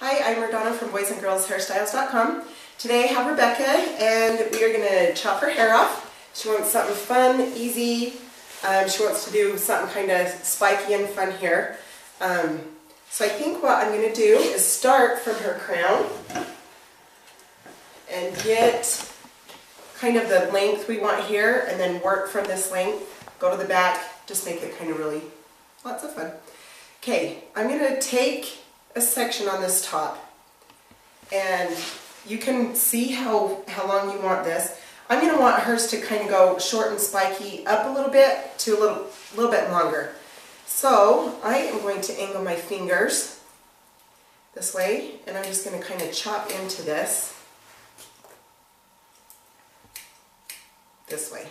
Hi, I'm Donna from boysandgirlshairstyles.com. Today I have Rebecca and we are going to chop her hair off. She wants something fun, easy. She wants to do something kind of spiky and fun here. So I think what I'm going to do is start from her crown and get kind of the length we want here and then work from this length, go to the back, just make it kind of really lots of fun. Okay, I'm going to take a section on this top and you can see how long you want this. I'm going to want hers to kind of go short and spiky up a little bit to a little bit longer. So I am going to angle my fingers this way and I'm just going to kind of chop into this way.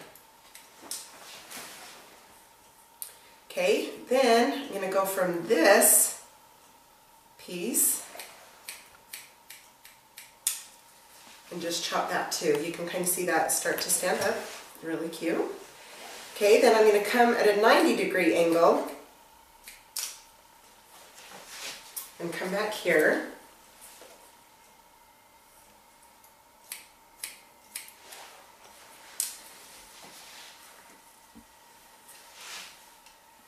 Okay, then I'm going to go from this piece and just chop that too. You can kind of see that start to stand up. Really cute. Okay, then I'm going to come at a 90-degree angle and come back here.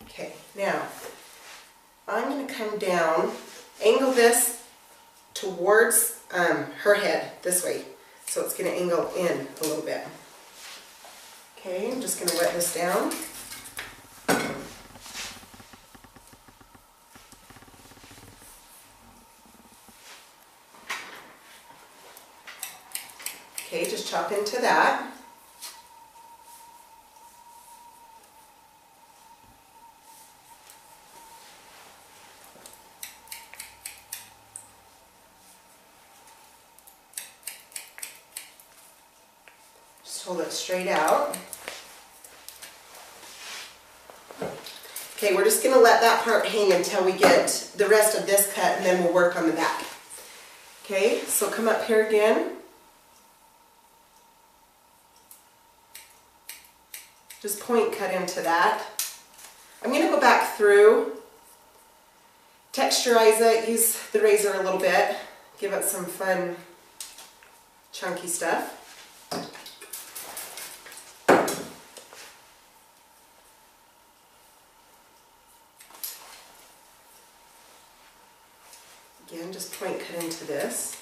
Okay, now I'm going to come down, angle this towards her head this way, so it's going to angle in a little bit. Okay, I'm just going to wet this down. Okay, just chop into that. Just hold it straight out. Okay, we're just going to let that part hang until we get the rest of this cut and then we'll work on the back. Okay, so come up here again. Just point cut into that. I'm going to go back through, texturize it, use the razor a little bit, give it some fun chunky stuff. Again, just point cut into this.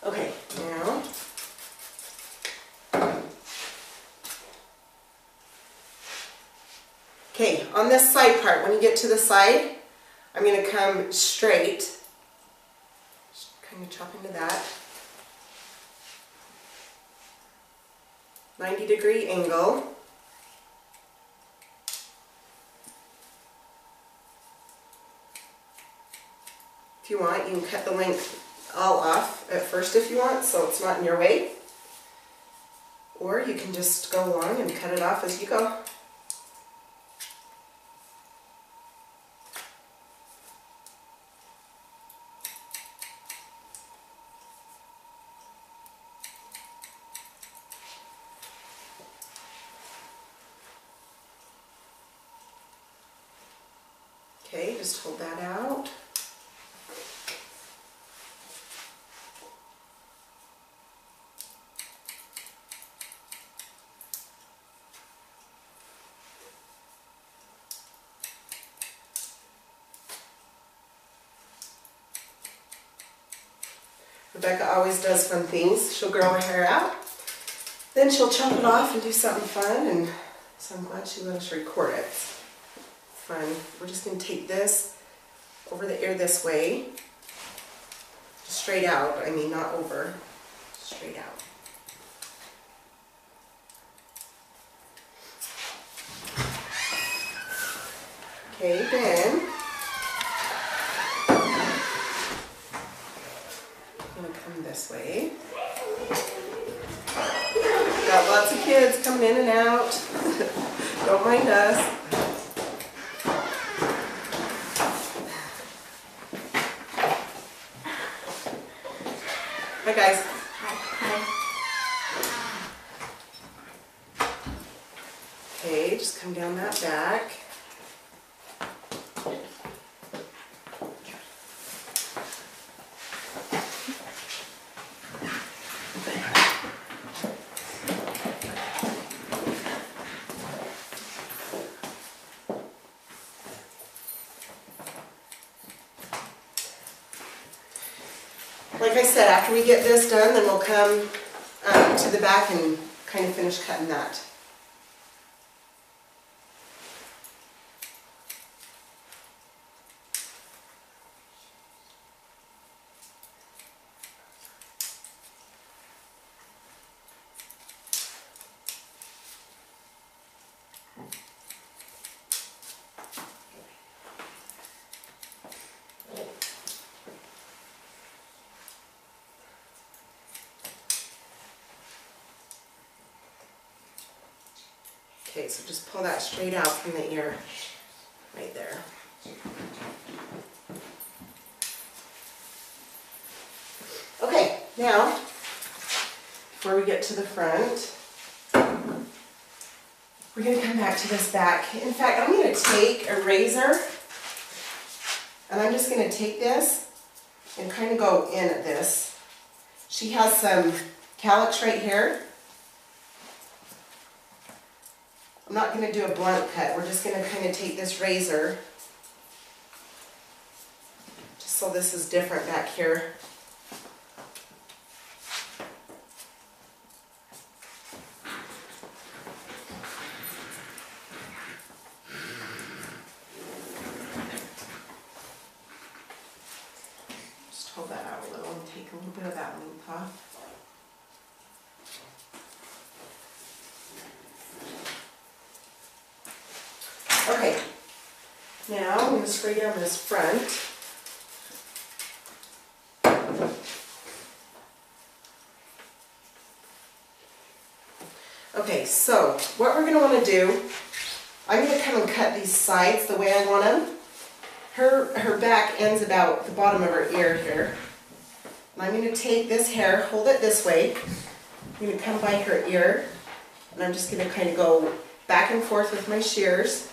Okay, now okay, on this side part, when you get to the side, I'm going to come straight, just kind of chop into that, 90-degree angle. If you want, you can cut the length all off at first if you want, so it's not in your way. Or you can just go along and cut it off as you go. Okay, just hold that out. Rebecca always does fun things. She'll grow her hair out, then she'll chop it off and do something fun, and so I'm glad she let us record it. It's fun. We're just going to take this over the ear this way, straight out, I mean not over, straight out. Okay, then come this way. Got lots of kids coming in and out. Don't mind us. Hi guys. Hi. Okay, just come down that back. Like I said, after we get this done, then we'll come to the back and kind of finish cutting that. Okay, so just pull that straight out from the ear, right there. Okay, now, before we get to the front, we're going to come back to this back. In fact, I'm going to take a razor, and I'm just going to take this and kind of go in at this. She has some calyx right here. I'm not going to do a blunt cut. We're just going to kind of take this razor, just so this is different back here. Just hold that out a little and take a little bit of that length off. Okay, now I'm going to spray down this front. Okay, so what we're going to want to do, I'm going to come and cut these sides the way I want them. Her back ends about the bottom of her ear here. And I'm going to take this hair, hold it this way. I'm going to come by her ear, and I'm just going to kind of go back and forth with my shears.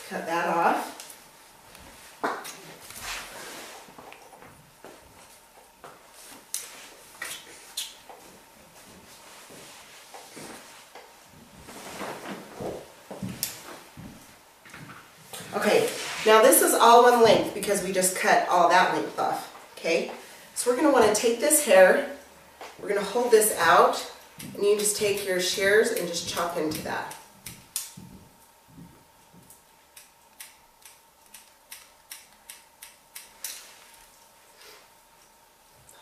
Cut that off. Okay, now this is all one length because we just cut all that length off. Okay, so we're going to want to take this hair, we're going to hold this out, and you just take your shears and just chop into that.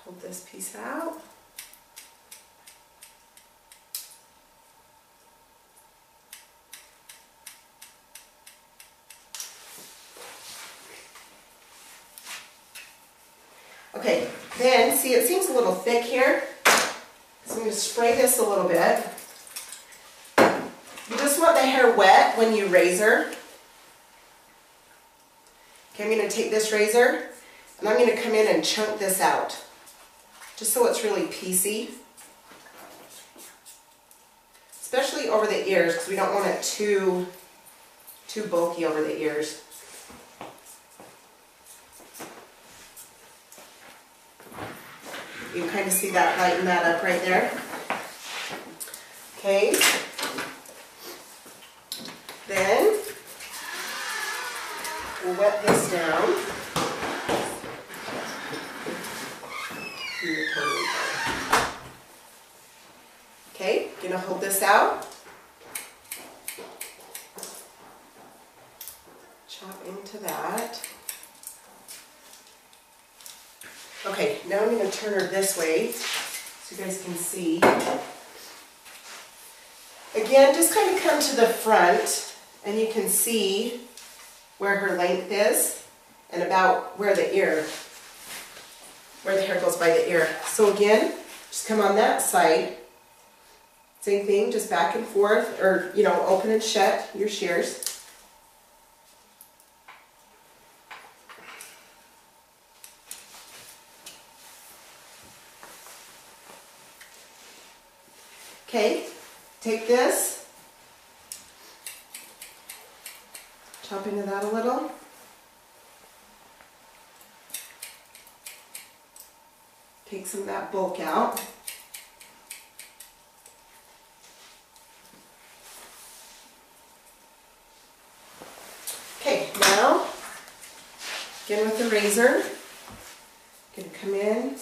Hold this piece out. Okay, then see, it seems a little thick here, so I'm going to spray this a little bit. You just want the hair wet when you razor. Okay, I'm going to take this razor and I'm going to come in and chunk this out, just so it's really piecey. Especially over the ears, because we don't want it too bulky over the ears. You can kind of see that, lighten that up right there. Okay. Then we'll wet this down. Okay, gonna hold this out. Chop into that. Okay, now I'm going to turn her this way so you guys can see. Again, just kind of come to the front and you can see where her length is and about where the hair goes by the ear. So again, just come on that side. Same thing, just back and forth, or open and shut your shears. take this, chop into that a little. Take some of that bulk out. Okay, now, again with the razor, you can come in,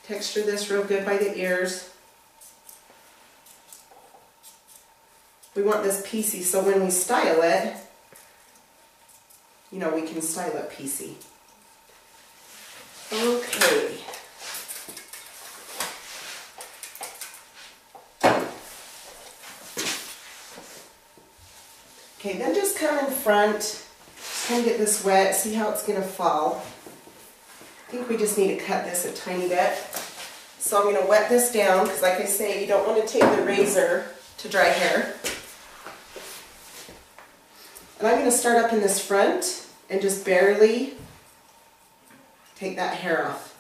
texture this real good by the ears. We want this piecey, so when we style it, you know, we can style it piecey. Okay. Okay, then just come in front, just kind of get this wet, see how it's going to fall. I think we just need to cut this a tiny bit. So I'm going to wet this down, because like I say, you don't want to take the razor to dry hair. And I'm going to start up in this front and just barely take that hair off.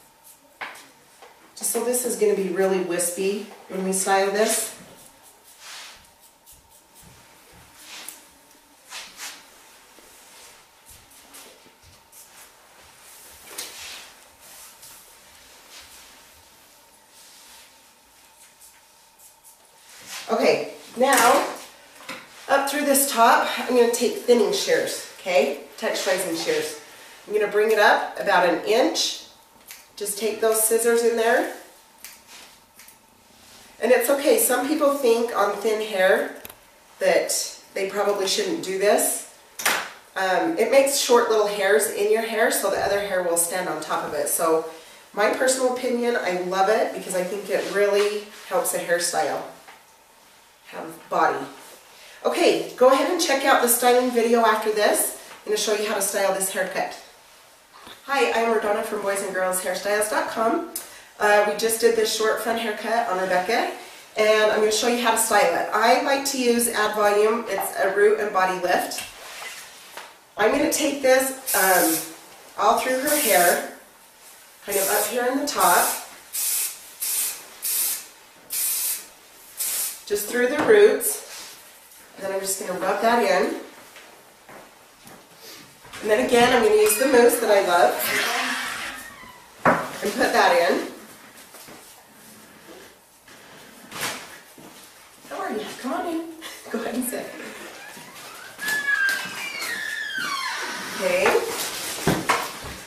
Just so this is going to be really wispy when we style this. Okay, now up through this top, I'm going to take thinning shears, okay? Texturizing shears. I'm going to bring it up about 1 inch. Just take those scissors in there. And it's okay, some people think on thin hair that they probably shouldn't do this. It makes short little hairs in your hair so the other hair will stand on top of it. So my personal opinion, I love it because I think it really helps a hairstyle have body. Okay, go ahead and check out the styling video after this. I'm going to show you how to style this haircut. Hi, I'm Rodonna from boysandgirlshairstyles.com. We just did this short fun haircut on Rebecca, and I'm going to show you how to style it. I like to use Add Volume. It's a root and body lift. I'm going to take this all through her hair, kind of up here in the top, just through the roots, and then I'm just going to rub that in. And then again, I'm going to use the mousse that I love and put that in. How are you? Come on in. Go ahead and sit. Okay.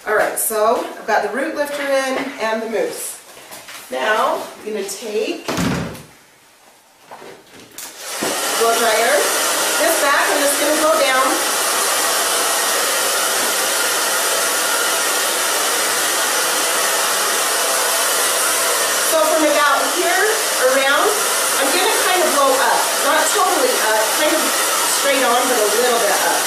Alright, so I've got the root lifter in and the mousse. Now, I'm going to take blow dryer. This back, I'm just going to go down. So from about here around, I'm going to kind of blow up. Not totally up, kind of straight on, but a little bit up.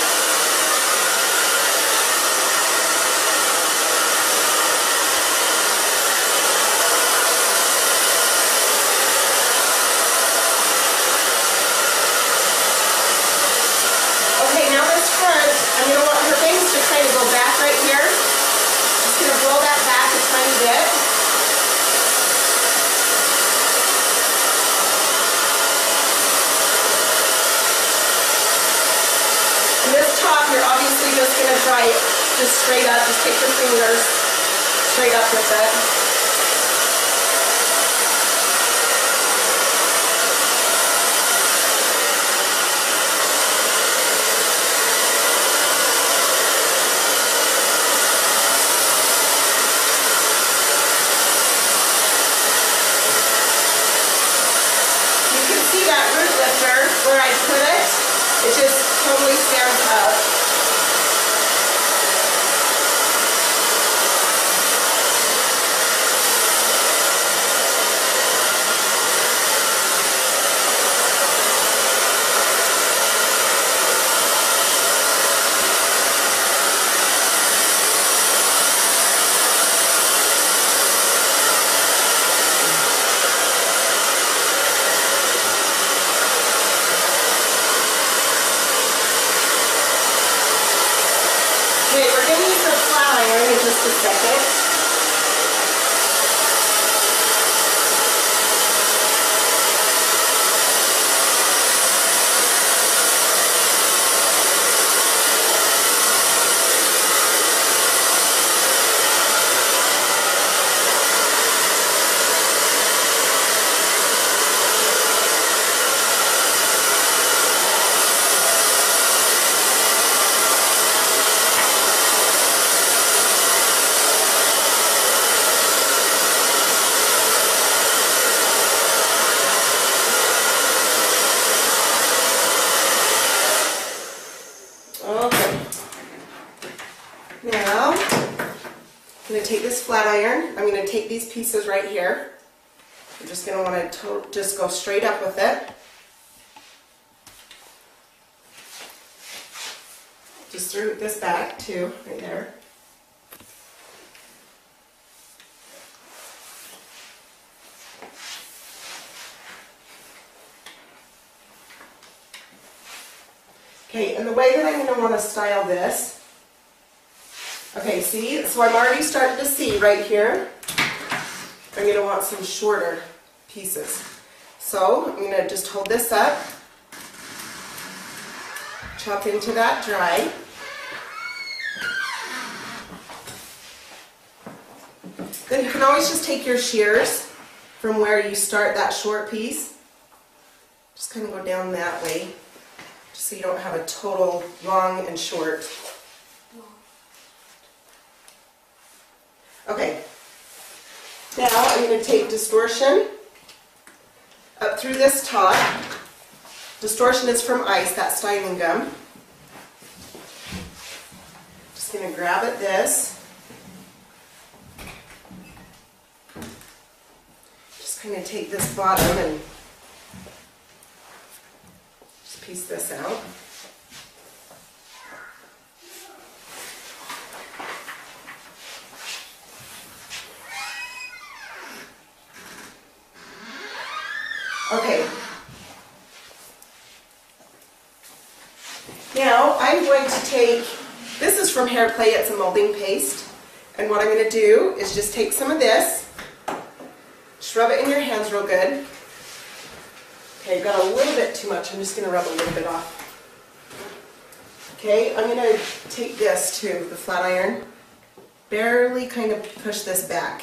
Try it just straight up, just take your fingers straight up with it. You can see that root lifter where I put it, it just totally stands up. Just a second. I'm going to take this flat iron. I'm going to take these pieces right here. You're just going to want to just go straight up with it. Just through this back too, right there. Okay, and the way that I'm going to want to style this, okay, see, so I'm already starting to see right here, I'm going to want some shorter pieces. So I'm going to just hold this up, chop into that dry. Then you can always just take your shears from where you start that short piece, just kind of go down that way, just so you don't have a total long and short. Okay, now I'm going to take distortion up through this top. Distortion is from Ice, that styling gum. Just going to grab at this. Just kind of take this bottom and just piece this out. Okay. Now I'm going to take, this is from Hair Play, it's a molding paste, and what I'm going to do is just take some of this, just rub it in your hands real good. Okay, I've got a little bit too much, I'm just going to rub a little bit off. Okay, I'm going to take this too, the flat iron, barely kind of push this back.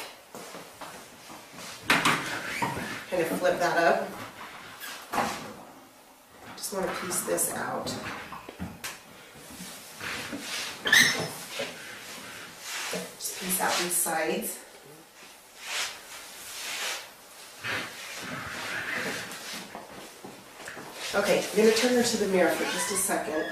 Kind of flip that up. Just want to piece this out. Just piece out these sides. Okay, I'm going to turn her to the mirror for just a second.